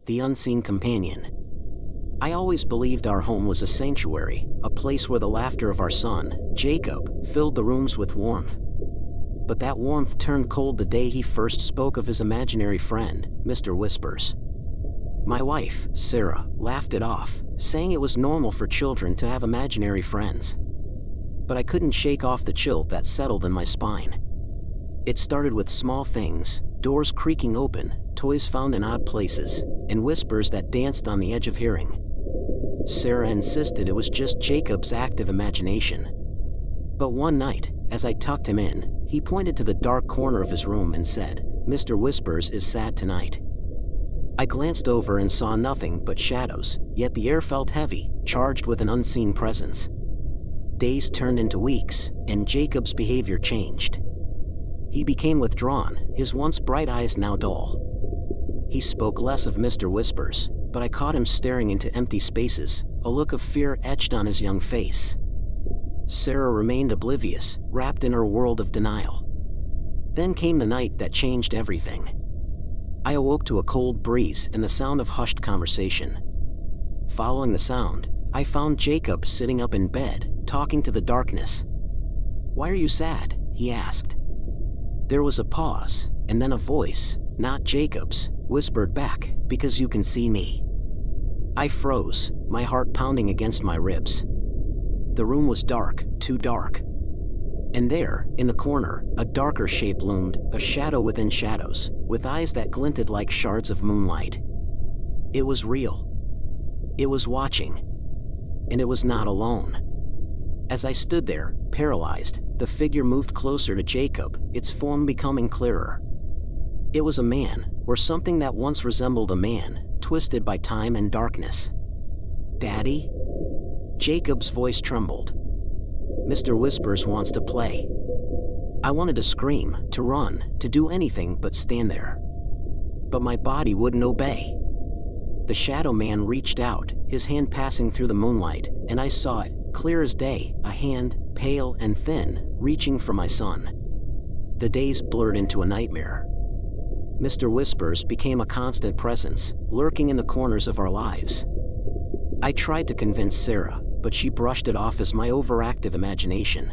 the unseen companion. I always believed our home was a sanctuary, a place where the laughter of our son, Jacob, filled the rooms with warmth. But that warmth turned cold the day he first spoke of his imaginary friend, Mr. Whispers. My wife, Sarah, laughed it off, saying it was normal for children to have imaginary friends. But I couldn't shake off the chill that settled in my spine. It started with small things, doors creaking open, toys found in odd places, and whispers that danced on the edge of hearing. Sarah insisted it was just Jacob's active imagination. But one night, as I tucked him in, he pointed to the dark corner of his room and said, "Mr. Whispers is sad tonight." I glanced over and saw nothing but shadows, yet the air felt heavy, charged with an unseen presence. Days turned into weeks, and Jacob's behavior changed. He became withdrawn, his once bright eyes now dull. He spoke less of Mr. Whispers, but I caught him staring into empty spaces, a look of fear etched on his young face. Sarah remained oblivious, wrapped in her world of denial. Then came the night that changed everything. I awoke to a cold breeze and the sound of hushed conversation. Following the sound, I found Jacob sitting up in bed, talking to the darkness. "Why are you sad?" he asked. There was a pause, and then a voice, not Jacob's, whispered back, "Because you can see me." I froze, my heart pounding against my ribs. The room was dark, too dark. And there, in the corner, a darker shape loomed, a shadow within shadows, with eyes that glinted like shards of moonlight. It was real. It was watching. And it was not alone. As I stood there, paralyzed, the figure moved closer to Jacob, its form becoming clearer. It was a man, or something that once resembled a man, twisted by time and darkness. "Daddy?" Jacob's voice trembled. "Mr. Whispers wants to play." I wanted to scream, to run, to do anything but stand there. But my body wouldn't obey. The shadow man reached out, his hand passing through the moonlight, and I saw it, clear as day, a hand, pale and thin, reaching for my son. The days blurred into a nightmare. Mr. Whispers became a constant presence, lurking in the corners of our lives. I tried to convince Sarah, but she brushed it off as my overactive imagination.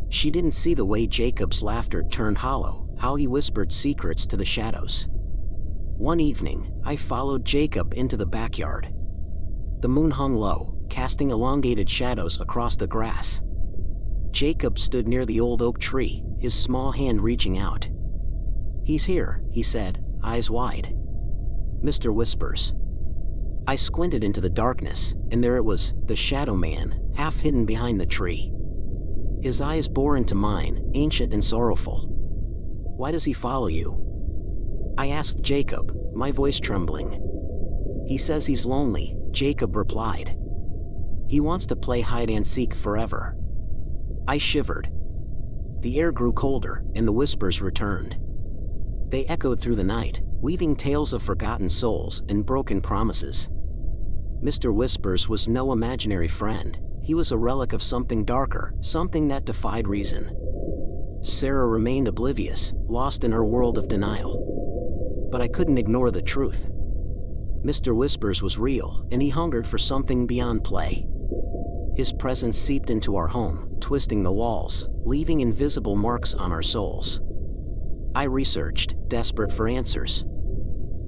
She didn't see the way Jacob's laughter turned hollow, how he whispered secrets to the shadows. One evening, I followed Jacob into the backyard. The moon hung low, casting elongated shadows across the grass. Jacob stood near the old oak tree, his small hand reaching out. "He's here," he said, eyes wide. "Mr. Whispers." I squinted into the darkness, and there it was, the shadow man, half hidden behind the tree. His eyes bore into mine, ancient and sorrowful. "Why does he follow you?" I asked Jacob, my voice trembling. "He says he's lonely," Jacob replied. "He wants to play hide-and-seek forever." I shivered. The air grew colder, and the whispers returned. They echoed through the night, weaving tales of forgotten souls and broken promises. Mr. Whispers was no imaginary friend. He was a relic of something darker, something that defied reason. Sarah remained oblivious, lost in her world of denial. But I couldn't ignore the truth. Mr. Whispers was real, and he hungered for something beyond play. His presence seeped into our home, twisting the walls, leaving invisible marks on our souls. I researched, desperate for answers.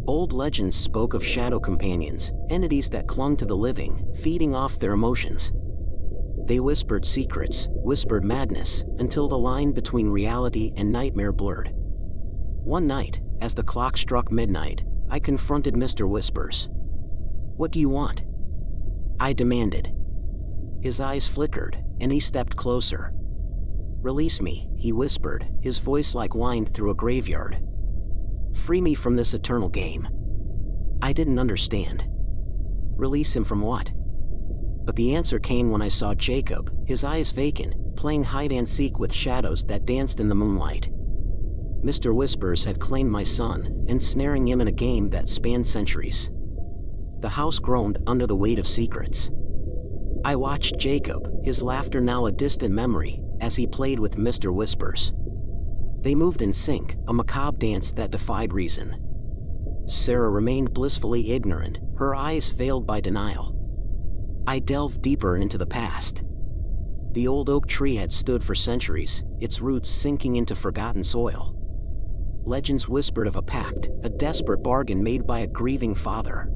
Old legends spoke of shadow companions, entities that clung to the living, feeding off their emotions. They whispered secrets, whispered madness, until the line between reality and nightmare blurred. One night, as the clock struck midnight, I confronted Mr. Whispers. "What do you want?" I demanded. His eyes flickered, and he stepped closer. "Release me," he whispered, his voice like wind through a graveyard. "Free me from this eternal game." I didn't understand. Release him from what? But the answer came when I saw Jacob, his eyes vacant, playing hide-and-seek with shadows that danced in the moonlight. Mr. Whispers had claimed my son, ensnaring him in a game that spanned centuries. The house groaned under the weight of secrets. I watched Jacob, his laughter now a distant memory, as he played with Mr. Whispers. They moved in sync, a macabre dance that defied reason. Sarah remained blissfully ignorant, her eyes veiled by denial. I delved deeper into the past. The old oak tree had stood for centuries, its roots sinking into forgotten soil. Legends whispered of a pact, a desperate bargain made by a grieving father.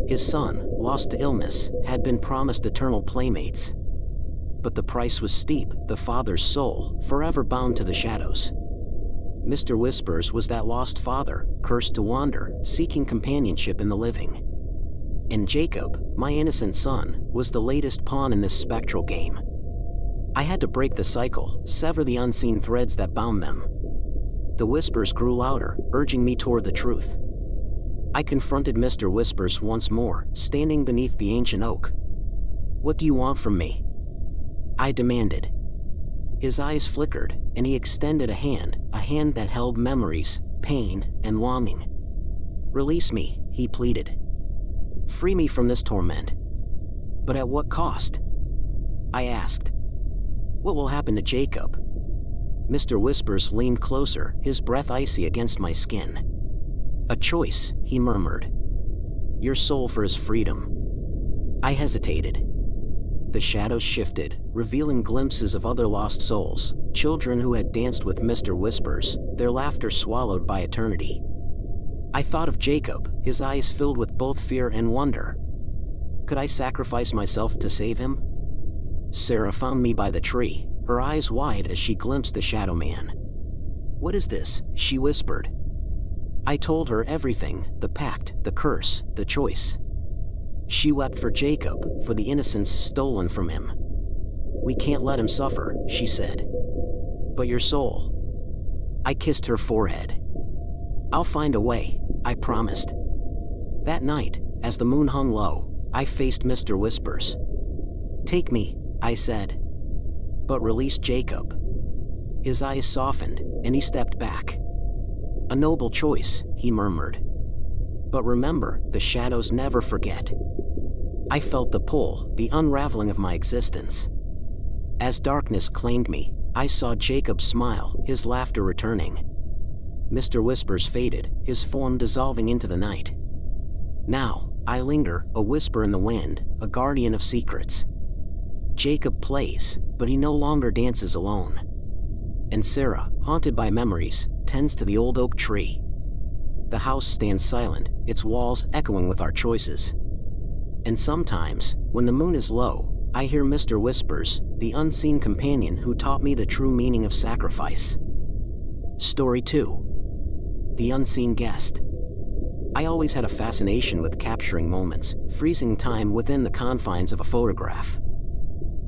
His son, lost to illness, had been promised eternal playmates. But the price was steep, the father's soul, forever bound to the shadows. Mr. Whispers was that lost father, cursed to wander, seeking companionship in the living. And Jacob, my innocent son, was the latest pawn in this spectral game. I had to break the cycle, sever the unseen threads that bound them. The whispers grew louder, urging me toward the truth. I confronted Mr. Whispers once more, standing beneath the ancient oak. "What do you want from me?" I demanded. His eyes flickered, and he extended a hand that held memories, pain, and longing. "Release me," he pleaded. "Free me from this torment." "But at what cost?" I asked. "What will happen to Jacob?" Mr. Whispers leaned closer, his breath icy against my skin. "A choice," he murmured. "Your soul for his freedom." I hesitated. The shadows shifted, revealing glimpses of other lost souls, children who had danced with Mr. Whispers, their laughter swallowed by eternity. I thought of Jacob, his eyes filled with both fear and wonder. Could I sacrifice myself to save him? Sarah found me by the tree, her eyes wide as she glimpsed the shadow man. "What is this?" she whispered. I told her everything, the pact, the curse, the choice. She wept for Jacob, for the innocence stolen from him. "We can't let him suffer," she said. "But your soul?" I kissed her forehead. "I'll find a way," I promised. That night, as the moon hung low, I faced Mr. Whispers. "Take me," I said. "But release Jacob." His eyes softened, and he stepped back. "A noble choice," he murmured. "But remember, the shadows never forget." I felt the pull, the unraveling of my existence. As darkness claimed me, I saw Jacob smile, his laughter returning. Mr. Whispers faded, his form dissolving into the night. Now, I linger, a whisper in the wind, a guardian of secrets. Jacob plays, but he no longer dances alone. And Sarah, haunted by memories, tends to the old oak tree. The house stands silent, its walls echoing with our choices. And sometimes, when the moon is low, I hear Mr. Whispers, the unseen companion who taught me the true meaning of sacrifice. Story 2. The Unseen Guest. I always had a fascination with capturing moments, freezing time within the confines of a photograph.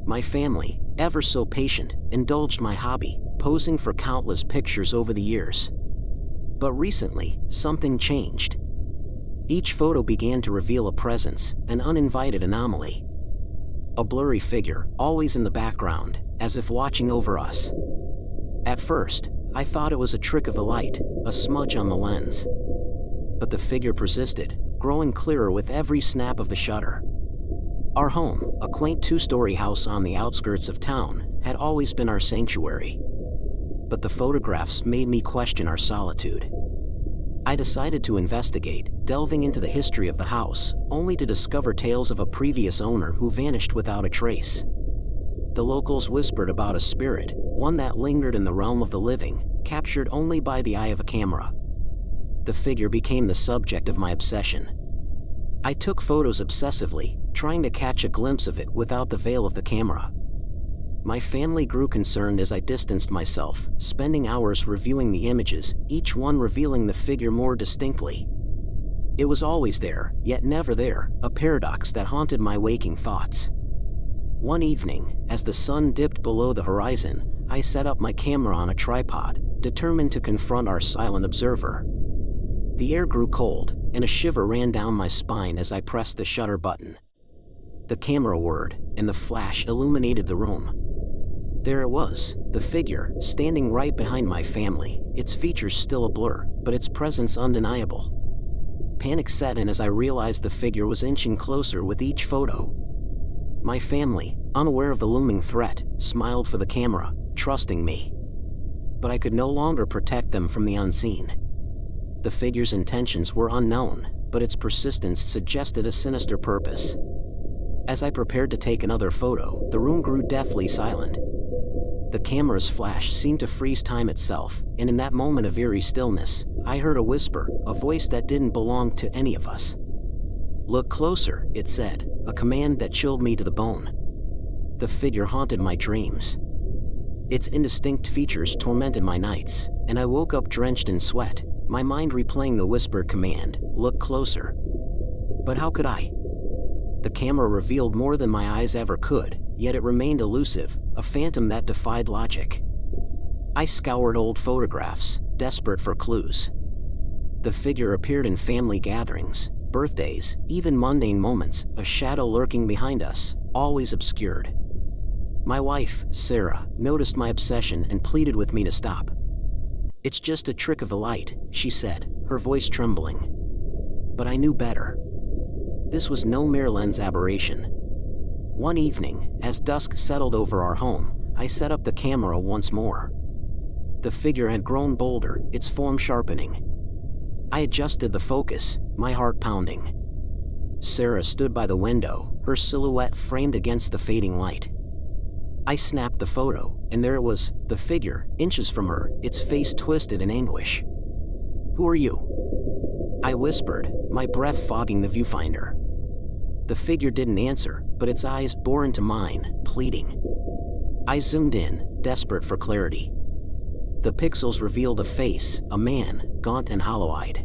My family, ever so patient, indulged my hobby, posing for countless pictures over the years. But recently, something changed. Each photo began to reveal a presence, an uninvited anomaly. A blurry figure, always in the background, as if watching over us. At first, I thought it was a trick of the light, a smudge on the lens. But the figure persisted, growing clearer with every snap of the shutter. Our home, a quaint two-story house on the outskirts of town, had always been our sanctuary. But the photographs made me question our solitude. I decided to investigate, delving into the history of the house, only to discover tales of a previous owner who vanished without a trace. The locals whispered about a spirit, one that lingered in the realm of the living, captured only by the eye of a camera. The figure became the subject of my obsession. I took photos obsessively, trying to catch a glimpse of it without the veil of the camera. My family grew concerned as I distanced myself, spending hours reviewing the images, each one revealing the figure more distinctly. It was always there, yet never there, a paradox that haunted my waking thoughts. One evening, as the sun dipped below the horizon, I set up my camera on a tripod, determined to confront our silent observer. The air grew cold, and a shiver ran down my spine as I pressed the shutter button. The camera whirred, and the flash illuminated the room. There it was, the figure, standing right behind my family, its features still a blur, but its presence undeniable. Panic set in as I realized the figure was inching closer with each photo. My family, unaware of the looming threat, smiled for the camera, trusting me. But I could no longer protect them from the unseen. The figure's intentions were unknown, but its persistence suggested a sinister purpose. As I prepared to take another photo, the room grew deathly silent. The camera's flash seemed to freeze time itself, and in that moment of eerie stillness, I heard a whisper, a voice that didn't belong to any of us. "Look closer," it said, a command that chilled me to the bone. The figure haunted my dreams. Its indistinct features tormented my nights, and I woke up drenched in sweat, my mind replaying the whispered command, "Look closer." But how could I? The camera revealed more than my eyes ever could, yet it remained elusive, a phantom that defied logic. I scoured old photographs, desperate for clues. The figure appeared in family gatherings, birthdays, even mundane moments, a shadow lurking behind us, always obscured. My wife, Sarah, noticed my obsession and pleaded with me to stop. "It's just a trick of the light," she said, her voice trembling. But I knew better. This was no mere lens aberration. One evening, as dusk settled over our home, I set up the camera once more. The figure had grown bolder, its form sharpening. I adjusted the focus, my heart pounding. Sarah stood by the window, her silhouette framed against the fading light. I snapped the photo, and there it was, the figure, inches from her, its face twisted in anguish. "Who are you?" I whispered, my breath fogging the viewfinder. The figure didn't answer, but its eyes bore into mine, pleading. I zoomed in, desperate for clarity. The pixels revealed a face, a man, gaunt and hollow-eyed.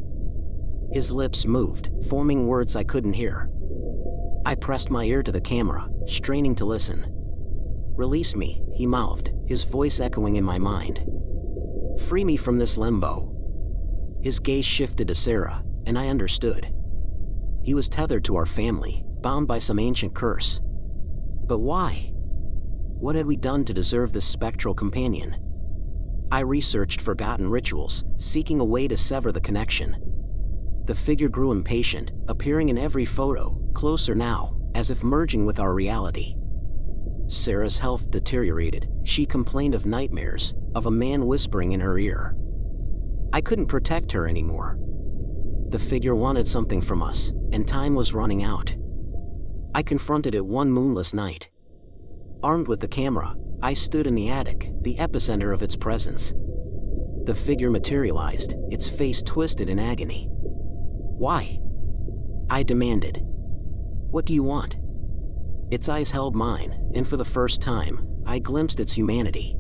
His lips moved, forming words I couldn't hear. I pressed my ear to the camera, straining to listen. "Release me," he mouthed, his voice echoing in my mind. "Free me from this limbo." His gaze shifted to Sarah, and I understood. He was tethered to our family, bound by some ancient curse. But why? What had we done to deserve this spectral companion? I researched forgotten rituals, seeking a way to sever the connection. The figure grew impatient, appearing in every photo, closer now, as if merging with our reality. Sarah's health deteriorated. She complained of nightmares, of a man whispering in her ear. I couldn't protect her anymore. The figure wanted something from us, and time was running out. I confronted it one moonless night. Armed with the camera, I stood in the attic, the epicenter of its presence. The figure materialized, its face twisted in agony. "Why?" I demanded. "What do you want?" Its eyes held mine, and for the first time, I glimpsed its humanity.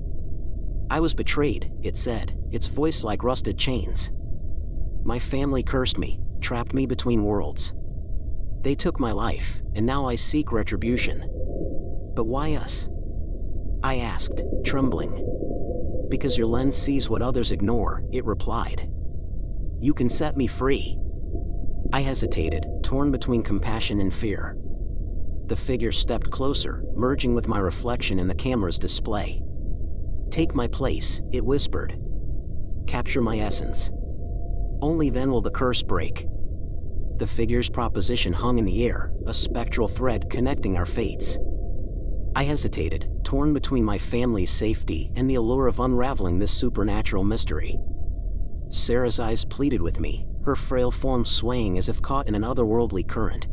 "I was betrayed," it said, its voice like rusted chains. "My family cursed me, trapped me between worlds. They took my life, and now I seek retribution." "But why us?" I asked, trembling. "Because your lens sees what others ignore," it replied. "You can set me free." I hesitated, torn between compassion and fear. The figure stepped closer, merging with my reflection in the camera's display. "Take my place," it whispered. "Capture my essence. Only then will the curse break." The figure's proposition hung in the air, a spectral thread connecting our fates. I hesitated, torn between my family's safety and the allure of unraveling this supernatural mystery. Sarah's eyes pleaded with me, her frail form swaying as if caught in an otherworldly current.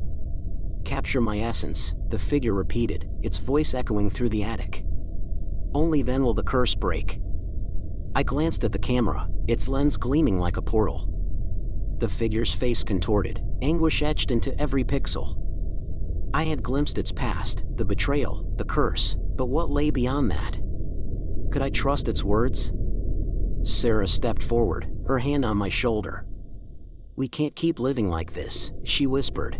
"Capture my essence," the figure repeated, its voice echoing through the attic. "Only then will the curse break." I glanced at the camera, its lens gleaming like a portal. The figure's face contorted, anguish etched into every pixel. I had glimpsed its past, the betrayal, the curse, but what lay beyond that? Could I trust its words? Sarah stepped forward, her hand on my shoulder. "We can't keep living like this," she whispered.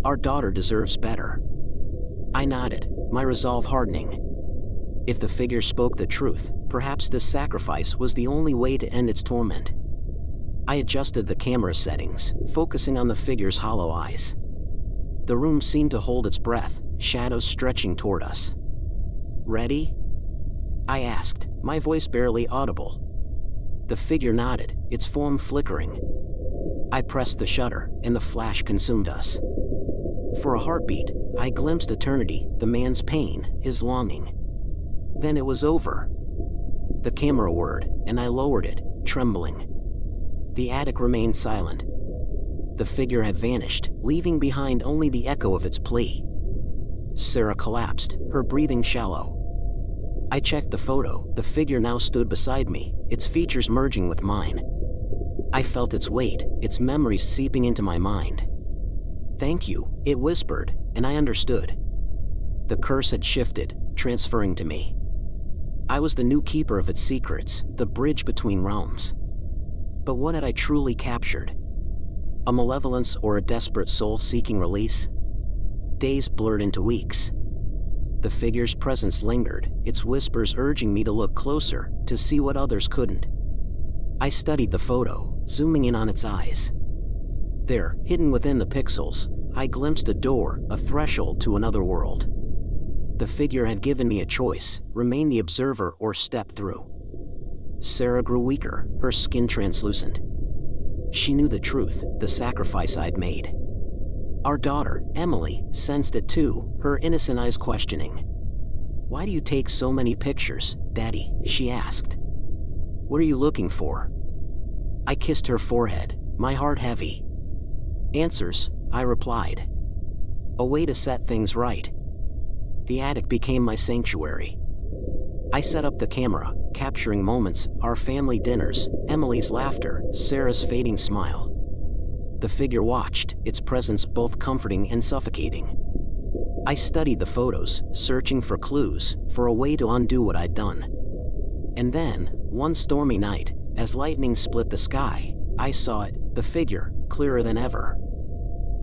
"Our daughter deserves better." I nodded, my resolve hardening. If the figure spoke the truth, perhaps this sacrifice was the only way to end its torment. I adjusted the camera settings, focusing on the figure's hollow eyes. The room seemed to hold its breath, shadows stretching toward us. "Ready?" I asked, my voice barely audible. The figure nodded, its form flickering. I pressed the shutter, and the flash consumed us. For a heartbeat, I glimpsed eternity, the man's pain, his longing. Then it was over. The camera whirred, and I lowered it, trembling. The attic remained silent. The figure had vanished, leaving behind only the echo of its plea. Sarah collapsed, her breathing shallow. I checked the photo. The figure now stood beside me, its features merging with mine. I felt its weight, its memories seeping into my mind. "Thank you," it whispered, and I understood. The curse had shifted, transferring to me. I was the new keeper of its secrets, the bridge between realms. But what had I truly captured? A malevolence or a desperate soul seeking release? Days blurred into weeks. The figure's presence lingered, its whispers urging me to look closer, to see what others couldn't. I studied the photo, zooming in on its eyes. There, hidden within the pixels, I glimpsed a door, a threshold to another world. The figure had given me a choice: remain the observer or step through. Sarah grew weaker, her skin translucent. She knew the truth, the sacrifice I'd made. Our daughter, Emily, sensed it too, her innocent eyes questioning. "Why do you take so many pictures, Daddy?" she asked. "What are you looking for?" I kissed her forehead, my heart heavy. "Answers," I replied. "A way to set things right." The attic became my sanctuary. I set up the camera, capturing moments, our family dinners, Emily's laughter, Sarah's fading smile. The figure watched, its presence both comforting and suffocating. I studied the photos, searching for clues, for a way to undo what I'd done. And then, one stormy night, as lightning split the sky, I saw it, the figure, clearer than ever.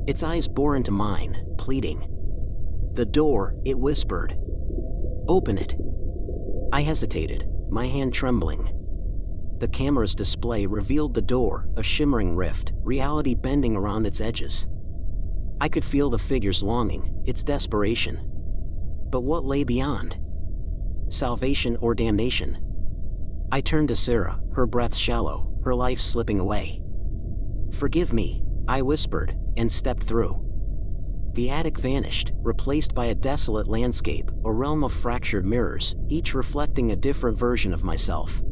Its eyes bore into mine, pleading. "The door," it whispered. "Open it." I hesitated, my hand trembling. The camera's display revealed the door, a shimmering rift, reality bending around its edges. I could feel the figure's longing, its desperation. But what lay beyond? Salvation or damnation? I turned to Sarah, her breath shallow, her life slipping away. "Forgive me," I whispered, and stepped through. The attic vanished, replaced by a desolate landscape, a realm of fractured mirrors, each reflecting a different version of myself.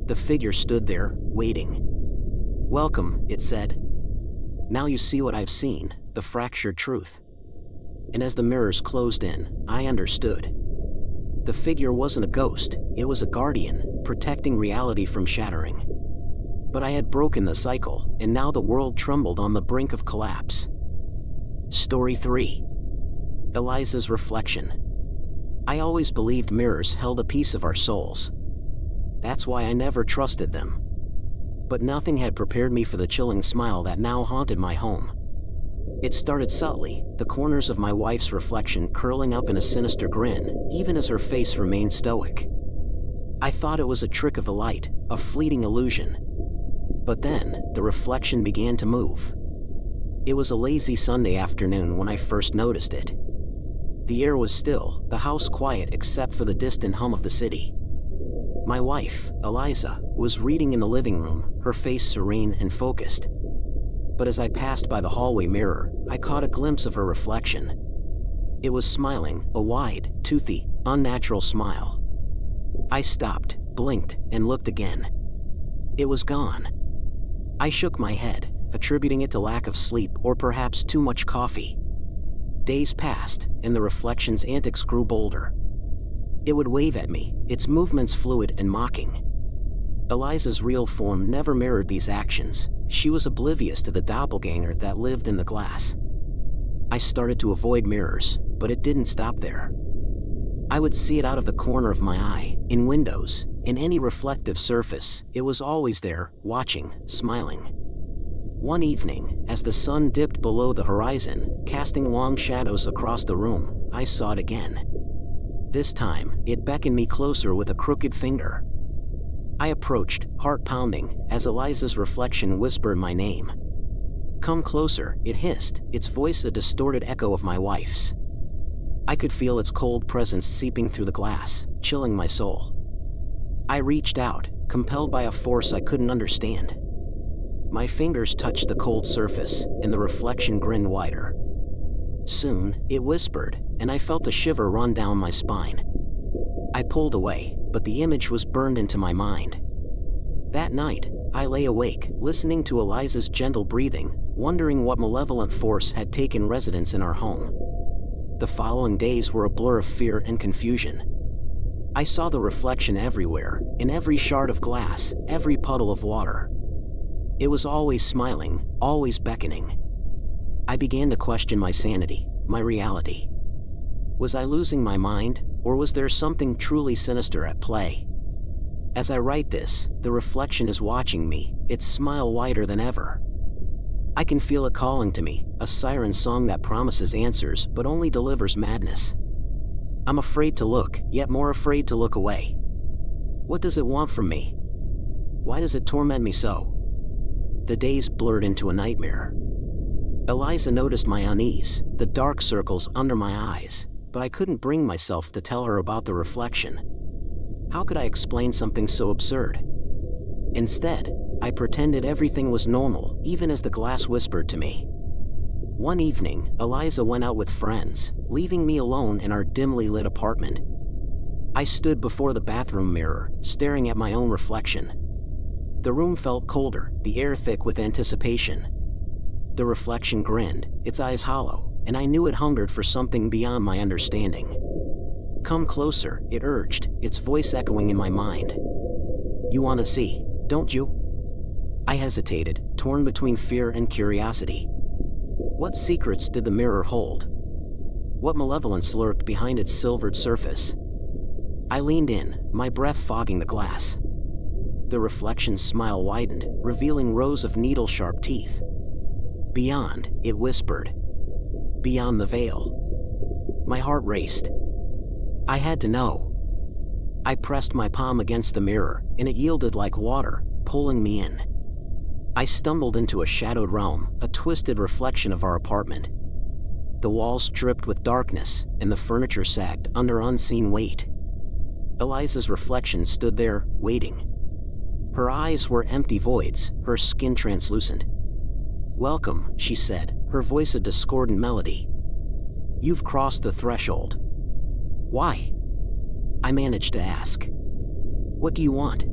The figure stood there, waiting. "Welcome," it said. "Now you see what I've seen, the fractured truth." And as the mirrors closed in, I understood. The figure wasn't a ghost, it was a guardian, protecting reality from shattering. But I had broken the cycle, and now the world trembled on the brink of collapse. Story 3. Eliza's reflection. I always believed mirrors held a piece of our souls. That's why I never trusted them. But nothing had prepared me for the chilling smile that now haunted my home. It started subtly, the corners of my wife's reflection curling up in a sinister grin, even as her face remained stoic. I thought it was a trick of the light, a fleeting illusion. But then, the reflection began to move. It was a lazy Sunday afternoon when I first noticed it. The air was still, the house quiet except for the distant hum of the city. My wife, Eliza, was reading in the living room, her face serene and focused. But as I passed by the hallway mirror, I caught a glimpse of her reflection. It was smiling, a wide, toothy, unnatural smile. I stopped, blinked, and looked again. It was gone. I shook my head, attributing it to lack of sleep or perhaps too much coffee. Days passed, and the reflection's antics grew bolder. It would wave at me, its movements fluid and mocking. Eliza's real form never mirrored these actions. She was oblivious to the doppelganger that lived in the glass. I started to avoid mirrors, but it didn't stop there. I would see it out of the corner of my eye, in windows, in any reflective surface. It was always there, watching, smiling. One evening, as the sun dipped below the horizon, casting long shadows across the room, I saw it again. This time, it beckoned me closer with a crooked finger. I approached, heart pounding, as Eliza's reflection whispered my name. "Come closer," it hissed, its voice a distorted echo of my wife's. I could feel its cold presence seeping through the glass, chilling my soul. I reached out, compelled by a force I couldn't understand. My fingers touched the cold surface, and the reflection grinned wider. Soon, it whispered, and I felt a shiver run down my spine. I pulled away, but the image was burned into my mind. That night, I lay awake, listening to Eliza's gentle breathing, wondering what malevolent force had taken residence in our home. The following days were a blur of fear and confusion. I saw the reflection everywhere, in every shard of glass, every puddle of water. It was always smiling, always beckoning. I began to question my sanity, my reality. Was I losing my mind, or was there something truly sinister at play? As I write this, the reflection is watching me, its smile wider than ever. I can feel it calling to me, a siren song that promises answers but only delivers madness. I'm afraid to look, yet more afraid to look away. What does it want from me? Why does it torment me so? The days blurred into a nightmare. Eliza noticed my unease, the dark circles under my eyes, but I couldn't bring myself to tell her about the reflection. How could I explain something so absurd? Instead, I pretended everything was normal, even as the glass whispered to me. One evening, Eliza went out with friends, leaving me alone in our dimly lit apartment. I stood before the bathroom mirror, staring at my own reflection. The room felt colder, the air thick with anticipation. The reflection grinned, its eyes hollow, and I knew it hungered for something beyond my understanding. "Come closer," it urged, its voice echoing in my mind. "You want to see, don't you?" I hesitated, torn between fear and curiosity. What secrets did the mirror hold? What malevolence lurked behind its silvered surface? I leaned in, my breath fogging the glass. The reflection's smile widened, revealing rows of needle-sharp teeth. "Beyond," it whispered. "Beyond the veil." My heart raced. I had to know. I pressed my palm against the mirror, and it yielded like water, pulling me in. I stumbled into a shadowed realm, a twisted reflection of our apartment. The walls dripped with darkness, and the furniture sagged under unseen weight. Eliza's reflection stood there, waiting. Her eyes were empty voids, her skin translucent. "Welcome," she said, her voice a discordant melody. "You've crossed the threshold." "Why?" I managed to ask. "What do you want?"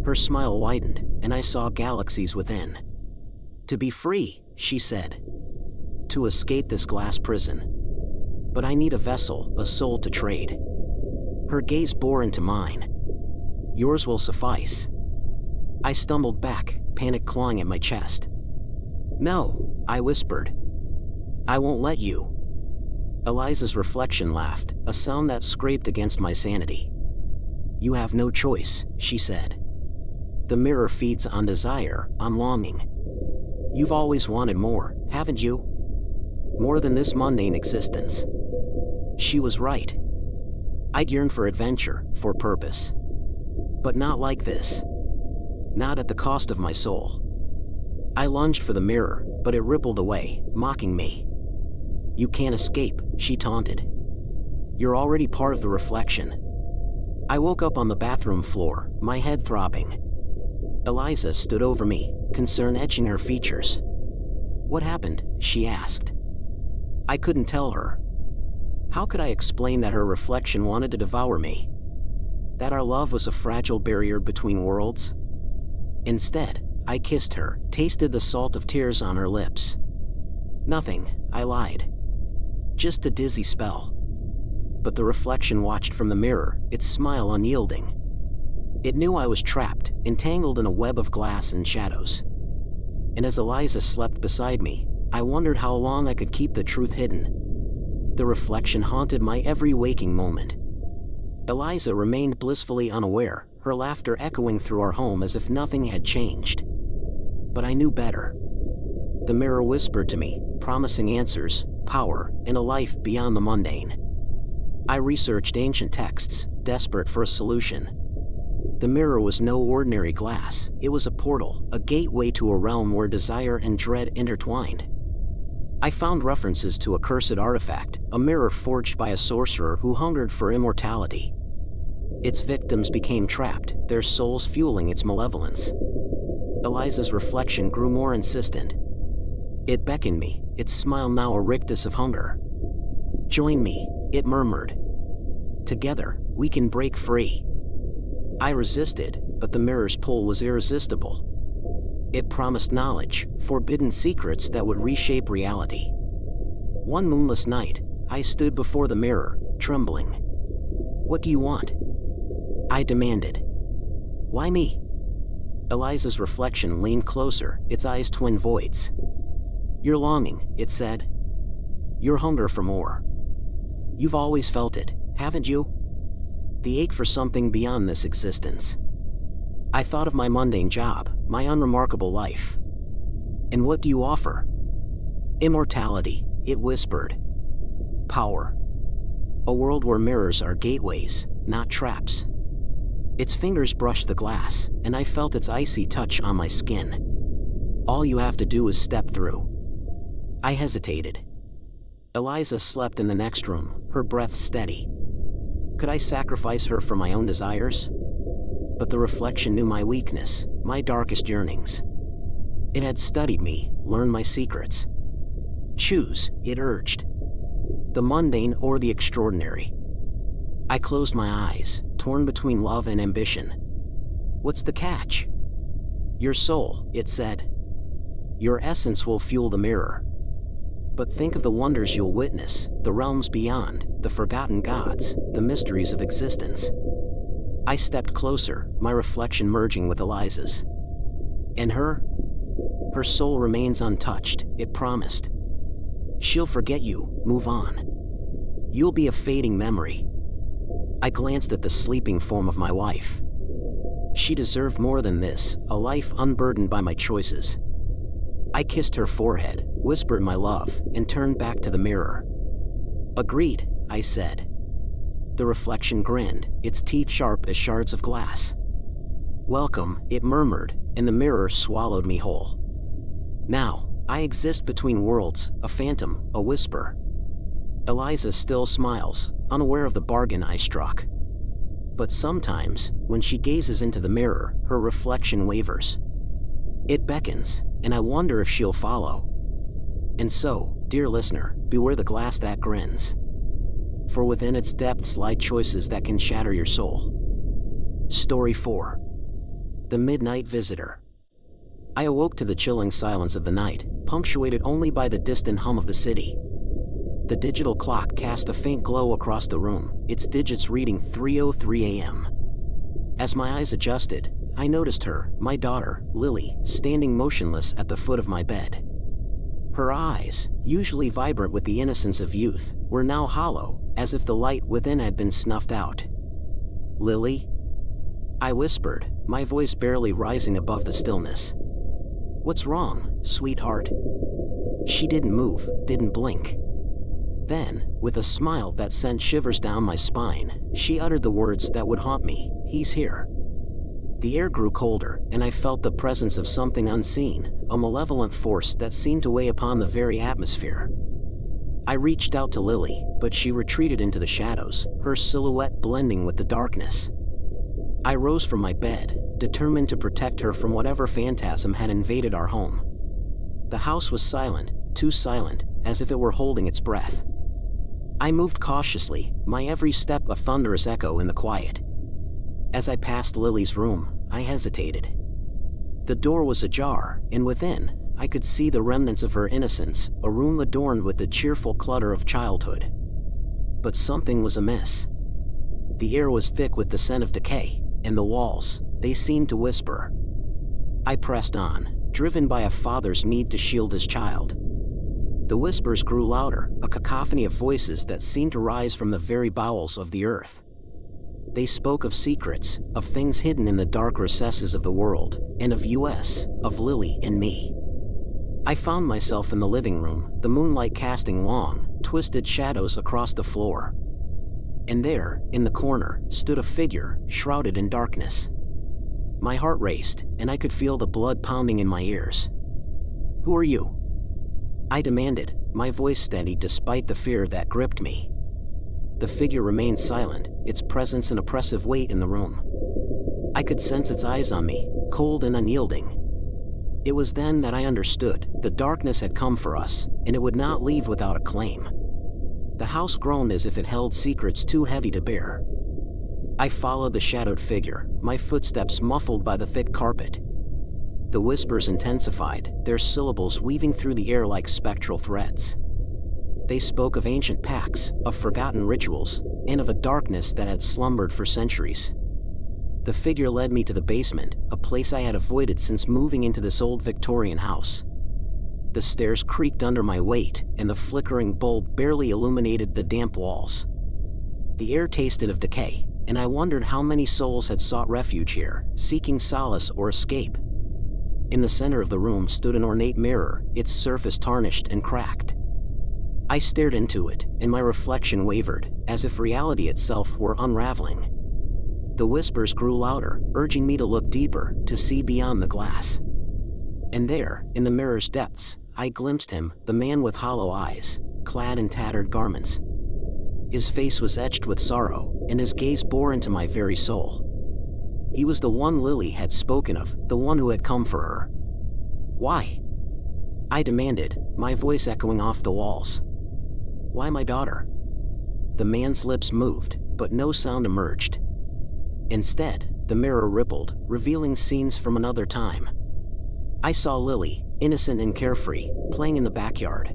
Her smile widened, and I saw galaxies within. "To be free," she said. "To escape this glass prison. But I need a vessel, a soul to trade." Her gaze bore into mine. "Yours will suffice." I stumbled back, panic clawing at my chest. "No," I whispered. "I won't let you." Eliza's reflection laughed, a sound that scraped against my sanity. "You have no choice," she said. "The mirror feeds on desire, on longing. You've always wanted more, haven't you? More than this mundane existence." She was right. I'd yearn for adventure, for purpose. But not like this. Not at the cost of my soul. I lunged for the mirror, but it rippled away, mocking me. "You can't escape," she taunted. "You're already part of the reflection." I woke up on the bathroom floor, my head throbbing. Eliza stood over me, concern etching her features. "What happened?" she asked. I couldn't tell her. How could I explain that her reflection wanted to devour me? That our love was a fragile barrier between worlds? Instead, I kissed her, tasted the salt of tears on her lips. "Nothing," I lied. "Just a dizzy spell." But the reflection watched from the mirror, its smile unyielding. It knew I was trapped, entangled in a web of glass and shadows. And as Eliza slept beside me, I wondered how long I could keep the truth hidden. The reflection haunted my every waking moment. Eliza remained blissfully unaware, her laughter echoing through our home as if nothing had changed. But I knew better. The mirror whispered to me, promising answers, power, and a life beyond the mundane. I researched ancient texts, desperate for a solution. The mirror was no ordinary glass, it was a portal, a gateway to a realm where desire and dread intertwined. I found references to a cursed artifact, a mirror forged by a sorcerer who hungered for immortality. Its victims became trapped, their souls fueling its malevolence. Eliza's reflection grew more insistent. It beckoned me, its smile now a rictus of hunger. "Join me," it murmured. "Together, we can break free." I resisted, but the mirror's pull was irresistible. It promised knowledge, forbidden secrets that would reshape reality. One moonless night, I stood before the mirror, trembling. "What do you want?" I demanded. "Why me?" Eliza's reflection leaned closer, its eyes twin voids. "Your longing," it said. "Your hunger for more. You've always felt it, haven't you? The ache for something beyond this existence." I thought of my mundane job, my unremarkable life. "And what do you offer?" "Immortality," it whispered. "Power. A world where mirrors are gateways, not traps." Its fingers brushed the glass, and I felt its icy touch on my skin. "All you have to do is step through." I hesitated. Eliza slept in the next room, her breath steady. Could I sacrifice her for my own desires? But the reflection knew my weakness, my darkest yearnings. It had studied me, learned my secrets. "Choose," it urged. "The mundane or the extraordinary." I closed my eyes, torn between love and ambition. "What's the catch?" "Your soul," it said. "Your essence will fuel the mirror. But think of the wonders you'll witness, the realms beyond, the forgotten gods, the mysteries of existence." I stepped closer, my reflection merging with Eliza's. "And her? Her soul remains untouched," it promised. "She'll forget you, move on. You'll be a fading memory." I glanced at the sleeping form of my wife. She deserved more than this, a life unburdened by my choices. I kissed her forehead, whispered my love, and turned back to the mirror. "Agreed," I said. The reflection grinned, its teeth sharp as shards of glass. "Welcome," it murmured, and the mirror swallowed me whole. Now, I exist between worlds, a phantom, a whisper. Eliza still smiles, unaware of the bargain I struck. But sometimes, when she gazes into the mirror, her reflection wavers. It beckons, and I wonder if she'll follow. And so, dear listener, beware the glass that grins. For within its depths lie choices that can shatter your soul. Story 4. The Midnight Visitor. I awoke to the chilling silence of the night, punctuated only by the distant hum of the city. The digital clock cast a faint glow across the room, its digits reading 3:03 a.m. As my eyes adjusted, I noticed her, my daughter, Lily, standing motionless at the foot of my bed. Her eyes, usually vibrant with the innocence of youth, were now hollow, as if the light within had been snuffed out. "Lily?" I whispered, my voice barely rising above the stillness. "What's wrong, sweetheart?" She didn't move, didn't blink. Then, with a smile that sent shivers down my spine, she uttered the words that would haunt me, "He's here." The air grew colder, and I felt the presence of something unseen, a malevolent force that seemed to weigh upon the very atmosphere. I reached out to Lily, but she retreated into the shadows, her silhouette blending with the darkness. I rose from my bed, determined to protect her from whatever phantasm had invaded our home. The house was silent, too silent, as if it were holding its breath. I moved cautiously, my every step a thunderous echo in the quiet. As I passed Lily's room, I hesitated. The door was ajar, and within, I could see the remnants of her innocence, a room adorned with the cheerful clutter of childhood. But something was amiss. The air was thick with the scent of decay, and the walls, they seemed to whisper. I pressed on, driven by a father's need to shield his child. The whispers grew louder, a cacophony of voices that seemed to rise from the very bowels of the earth. They spoke of secrets, of things hidden in the dark recesses of the world, and of us, of Lily and me. I found myself in the living room, the moonlight casting long, twisted shadows across the floor. And there, in the corner, stood a figure, shrouded in darkness. My heart raced, and I could feel the blood pounding in my ears. "Who are you?" I demanded, my voice steady despite the fear that gripped me. The figure remained silent, its presence an oppressive weight in the room. I could sense its eyes on me, cold and unyielding. It was then that I understood, the darkness had come for us, and it would not leave without a claim. The house groaned as if it held secrets too heavy to bear. I followed the shadowed figure, my footsteps muffled by the thick carpet. The whispers intensified, their syllables weaving through the air like spectral threads. They spoke of ancient pacts, of forgotten rituals, and of a darkness that had slumbered for centuries. The figure led me to the basement, a place I had avoided since moving into this old Victorian house. The stairs creaked under my weight, and the flickering bulb barely illuminated the damp walls. The air tasted of decay, and I wondered how many souls had sought refuge here, seeking solace or escape. In the center of the room stood an ornate mirror, its surface tarnished and cracked. I stared into it, and my reflection wavered, as if reality itself were unraveling. The whispers grew louder, urging me to look deeper, to see beyond the glass. And there, in the mirror's depths, I glimpsed him, the man with hollow eyes, clad in tattered garments. His face was etched with sorrow, and his gaze bore into my very soul. He was the one Lily had spoken of, the one who had come for her. Why? I demanded, my voice echoing off the walls. Why my daughter? The man's lips moved, but no sound emerged. Instead, the mirror rippled, revealing scenes from another time. I saw Lily, innocent and carefree, playing in the backyard.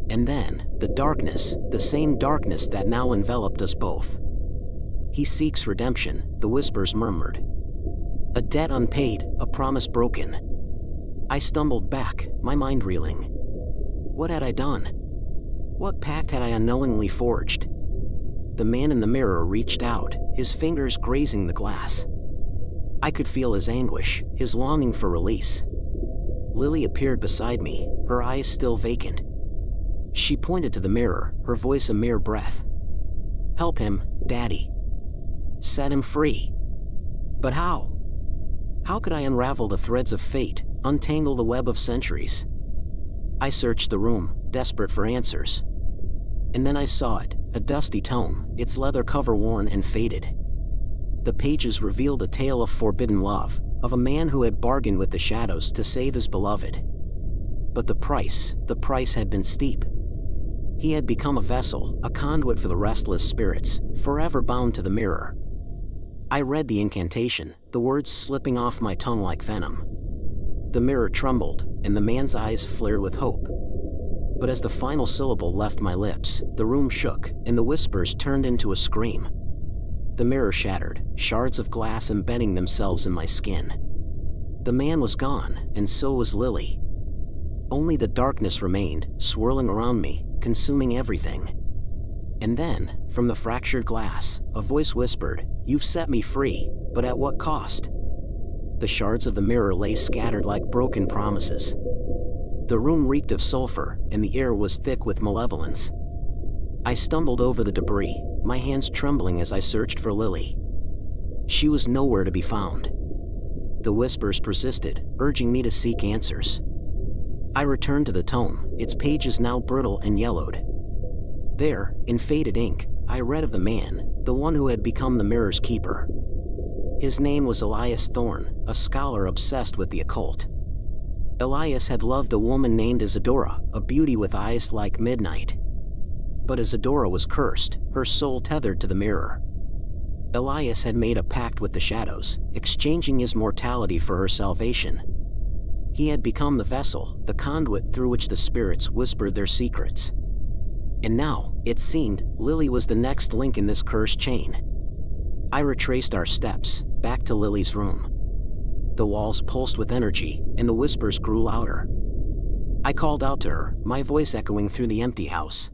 And then, the darkness, the same darkness that now enveloped us both. He seeks redemption, the whispers murmured. A debt unpaid, a promise broken. I stumbled back, my mind reeling. What had I done? What pact had I unknowingly forged? The man in the mirror reached out, his fingers grazing the glass. I could feel his anguish, his longing for release. Lily appeared beside me, her eyes still vacant. She pointed to the mirror, her voice a mere breath. Help him, Daddy. Set him free. But how? How could I unravel the threads of fate, untangle the web of centuries? I searched the room, desperate for answers. And then I saw it, a dusty tome, its leather cover worn and faded. The pages revealed a tale of forbidden love, of a man who had bargained with the shadows to save his beloved. But the price had been steep. He had become a vessel, a conduit for the restless spirits, forever bound to the mirror. I read the incantation, the words slipping off my tongue like venom. The mirror trembled, and the man's eyes flared with hope. But as the final syllable left my lips, the room shook, and the whispers turned into a scream. The mirror shattered, shards of glass embedding themselves in my skin. The man was gone, and so was Lily. Only the darkness remained, swirling around me, consuming everything. And then, from the fractured glass, a voice whispered, "You've set me free, but at what cost?" The shards of the mirror lay scattered like broken promises. The room reeked of sulfur, and the air was thick with malevolence. I stumbled over the debris, my hands trembling as I searched for Lily. She was nowhere to be found. The whispers persisted, urging me to seek answers. I returned to the tome, its pages now brittle and yellowed. There, in faded ink, I read of the man, the one who had become the mirror's keeper. His name was Elias Thorne, a scholar obsessed with the occult. Elias had loved a woman named Isadora, a beauty with eyes like midnight. But Isadora was cursed, her soul tethered to the mirror. Elias had made a pact with the shadows, exchanging his mortality for her salvation. He had become the vessel, the conduit through which the spirits whispered their secrets. And now, it seemed, Lily was the next link in this cursed chain. I retraced our steps, back to Lily's room. The walls pulsed with energy, and the whispers grew louder. I called out to her, my voice echoing through the empty house.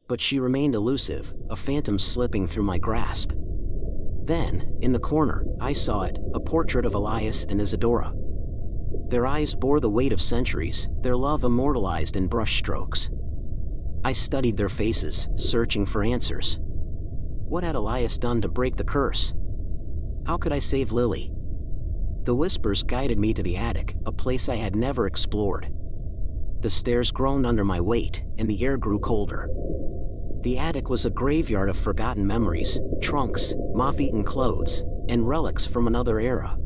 But she remained elusive, a phantom slipping through my grasp. Then, in the corner, I saw it, a portrait of Elias and Isadora. Their eyes bore the weight of centuries, their love immortalized in brushstrokes. I studied their faces, searching for answers. What had Elias done to break the curse? How could I save Lily? The whispers guided me to the attic, a place I had never explored. The stairs groaned under my weight, and the air grew colder. The attic was a graveyard of forgotten memories, trunks, moth-eaten clothes, and relics from another era.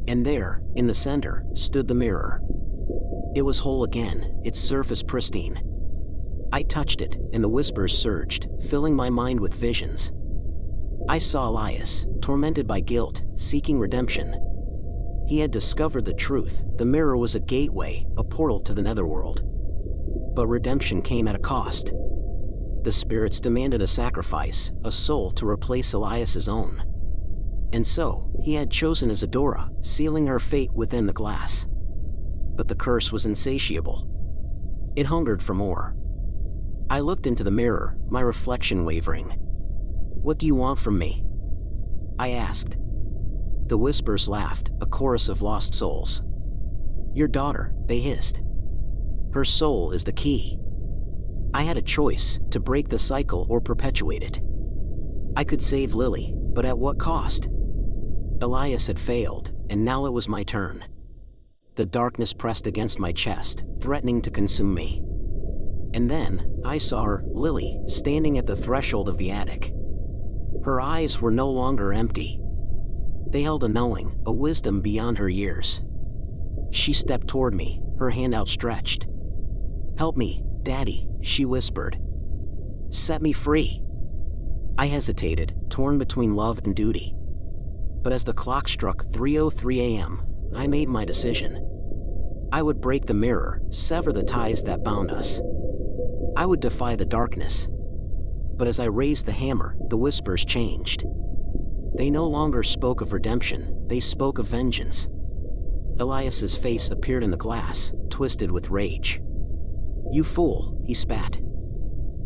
And there, in the center, stood the mirror. It was whole again, its surface pristine. I touched it, and the whispers surged, filling my mind with visions. I saw Elias, tormented by guilt, seeking redemption. He had discovered the truth. The mirror was a gateway, a portal to the netherworld. But redemption came at a cost. The spirits demanded a sacrifice, a soul to replace Elias's own. And so, he had chosen Isadora, sealing her fate within the glass. But the curse was insatiable. It hungered for more. I looked into the mirror, my reflection wavering. "What do you want from me?" I asked. The whispers laughed, a chorus of lost souls. "Your daughter," they hissed. "Her soul is the key." I had a choice, to break the cycle or perpetuate it. I could save Lily, but at what cost? Elias had failed, and now it was my turn. The darkness pressed against my chest, threatening to consume me. And then, I saw her, Lily, standing at the threshold of the attic. Her eyes were no longer empty. They held a knowing, a wisdom beyond her years. She stepped toward me, her hand outstretched. "Help me, Daddy," she whispered. "Set me free." I hesitated, torn between love and duty. But as the clock struck 3:03 a.m., I made my decision. I would break the mirror, sever the ties that bound us. I would defy the darkness. But as I raised the hammer, the whispers changed. They no longer spoke of redemption, they spoke of vengeance. Elias's face appeared in the glass, twisted with rage. "You fool," he spat.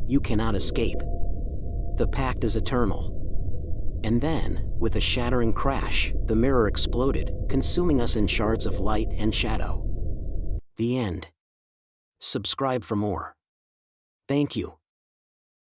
"You cannot escape. The pact is eternal." And then, with a shattering crash, the mirror exploded, consuming us in shards of light and shadow. The end. Subscribe for more. Thank you.